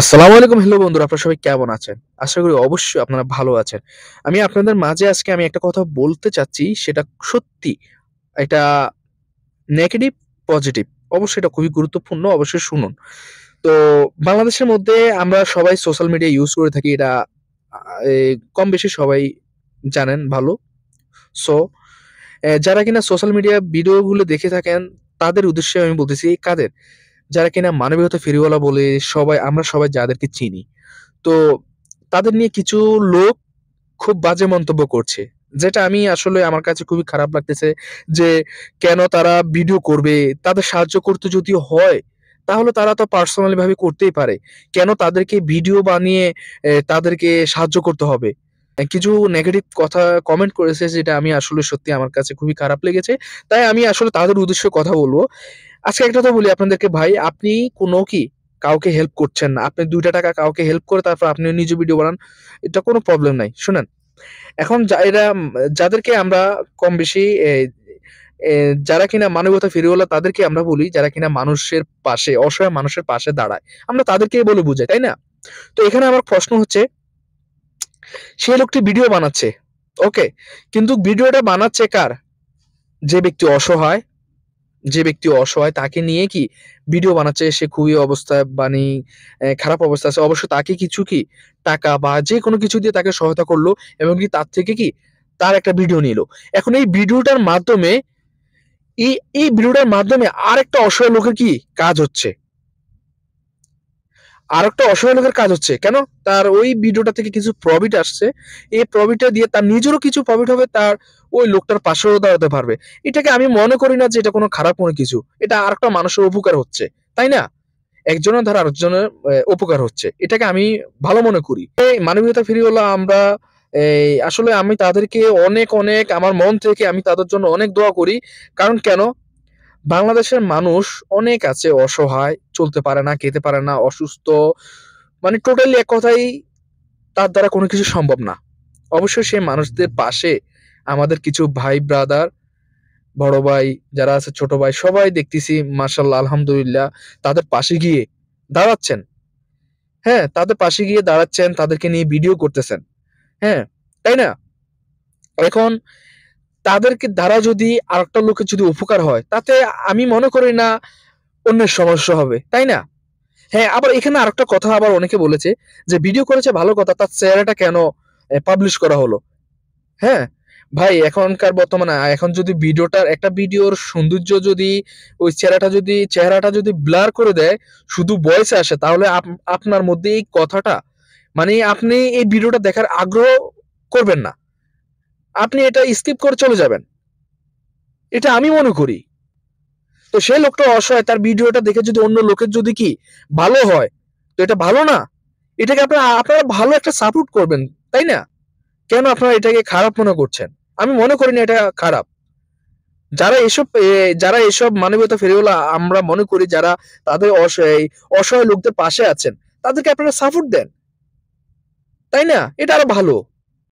আসসালামু আলাইকুম। হ্যালো বন্ধুরা, আপনারা সবাই কেমন আছেন? আশা করি অবশ্যই আপনারা ভালো আছেন। আমি আপনাদের মাঝে আজকে একটা কথা বলতে চাচ্ছি, সেটা সত্যি এটা নেগেটিভ, পজিটিভ। অবশ্যই এটা খুবই গুরুত্বপূর্ণ, অবশ্যই শুনুন। তো বাংলাদেশের মধ্যে আমরা সবাই সোশ্যাল মিডিয়া ইউজ করে থাকি, এটা আ এ কম বেশি সবাই জানেন ভালো। সো যারা কিনা সোশ্যাল মিডিয়া ভিডিওগুলো দেখে থাকেন, তাদের উদ্দেশ্যে আমি বলতেছি কাদের? যারা কিনা মানবীয়তা ফেরিওয়ালা বলে আমরা সবাই যাদেরকে চিনি। তো তাদের নিয়ে কিছু লোক খুব বাজে মন্তব্য করছে। যেটা আমি আসলে আমার কাছে খুবই খারাপ লাগতেছে যে, কেন তারা ভিডিও করবে? তাদের সাহায্য করতে যদি হয়, তাহলে তারা তো পার্সোনালি ভাবে করতেই পারে। কেন তাদেরকে ভিডিও বানিয়ে তাদেরকে সাহায্য করতে হবে? কিছু নেগেটিভ কথা কমেন্ট করেছে, যেটা আমি আসলে সত্যি আমার কাছে খুবই খারাপ লেগেছে। তাই আমি আসলে তাদের উদ্দেশ্যে কথা বলব। আজকে একটা কথা বলি আপনাদেরকে, ভাই আপনি কাউকে হেল্প করছেন না। আপনি ৳২ কাউকে হেল্প করে তারপর আপনি নিজে ভিডিও বানান। এটা কোনো প্রবলেম নাই। শুনেন, এখন যাদেরকে আমরা কম বেশি এ এ যারা কিনা মানবতা ফেরিওয়ালা তাদেরকে আমরা বলি, যারা কিনা মানুষের পাশে, অসহায় মানুষের পাশে দাঁড়ায়। আমরা তাদেরকেই বলে বুঝাই, তাই না? তো এখানে আমার প্রশ্ন হচ্ছে, সে লোকটি ভিডিও বানাচ্ছে। ওকে। কিন্তু ভিডিওটা বানাচ্ছে কার? যে ব্যক্তি অসহায়, তাকে নিয়ে ভিডিও বানাচ্ছে, সে খুবই অবস্থায় খারাপ অবস্থায় আছে। অবশ্য তাকে কিছু টাকা বা যেকোনো কিছু দিয়ে তাকে সহায়তা করলো এবং তার থেকে তার একটা ভিডিও নিলো। এখন এই এই ভিডিওটার মাধ্যমে আরেকটা অসহায় লোকের কাজ হচ্ছে। আরেকটা অসহায় লোকের কাজ হচ্ছে। কেন? তার ওই ভিডিওটা থেকে কিছু প্রফিট আসছে। এই প্রফিটটা দিয়ে তার নিজেরও কিছু প্রফিট হবে, তার ওই লোকটার পাশেও দাঁড়াতে পারবে। এটাকে আমি মনে করি না যে এটা কোনো খারাপ কোনো কিছু। এটা আরেকটা মানুষের উপকার হচ্ছে। তাই না? একজনের দ্বারা আরেকজনের উপকার হচ্ছে। এটাকে আমি ভালো মনে করি। এই মানবীয়তা ফিরিয়ে আমরা আসলে আমি তাদেরকে অনেক আমার মন থেকে আমি তাদের জন্য অনেক দোয়া করি। কারণ কেন? বাংলাদেশের মানুষ অনেক আছে অসহায়, চলতে পারে না, খেতে পারে না, অসুস্থ। মানে টোটালি এক কথায় তার দ্বারা কোনো কিছু সম্ভব না। অবশ্যই সেই মানুষদের পাশে আমাদের কিছু ভাই ব্রাদার, বড় ভাই যারা আছে, ছোট ভাই সবাই দেখতেছি মাশাআল্লাহ আলহামদুলিল্লাহ তাদের পাশে গিয়ে দাঁড়াচ্ছেন। হ্যাঁ? তাদের পাশে গিয়ে দাঁড়াচ্ছেন, তাদেরকে নিয়ে ভিডিও করতেছেন। হ্যাঁ? তাই না? এখন তাদেরকে দ্বারা যদি আরেকটা লোকের যদি উপকার হয়, তাতে আমি মনে করি না অন্যের সমস্যা হবে। তাই না? হ্যাঁ, আবার এখানে আরেকটা কথা আবার অনেকে বলেছে যে, ভিডিও করেছে ভালো কথা, তার চেহারাটা কেন পাবলিশ করা হলো? হ্যাঁ? ভাই এখনকার বর্তমানে এখন যদি একটা ভিডিওর সৌন্দর্য যদি ওই চেহারাটা যদি ব্লার করে দেয়, শুধু ভয়েস আসে, তাহলে আপনার মধ্যে এই কথাটা আপনি এই ভিডিওটা দেখার আগ্রহ করবেন না। আপনি এটা স্কিপ করে চলে যাবেন। এটা আমি মনে করি। তো সেই লোকটা অসহায়, তার ভিডিওটা দেখে যদি অন্য লোকের যদি ভালো হয়, তো এটা ভালো না? এটাকে আপনারা ভালো একটা সাপোর্ট করবেন, তাই না? কেন আপনারা এটাকে খারাপ মনে করছেন? আমি মনে করি না এটা খারাপ। যারা এসব মানবীয়তা ফেরিওয়ালা আমরা মনে করি, যারা তাদের অসহায় লোকদের পাশে আছেন, তাদেরকে আপনারা সাপোর্ট দেন। তাই না? এটা আরো ভালো।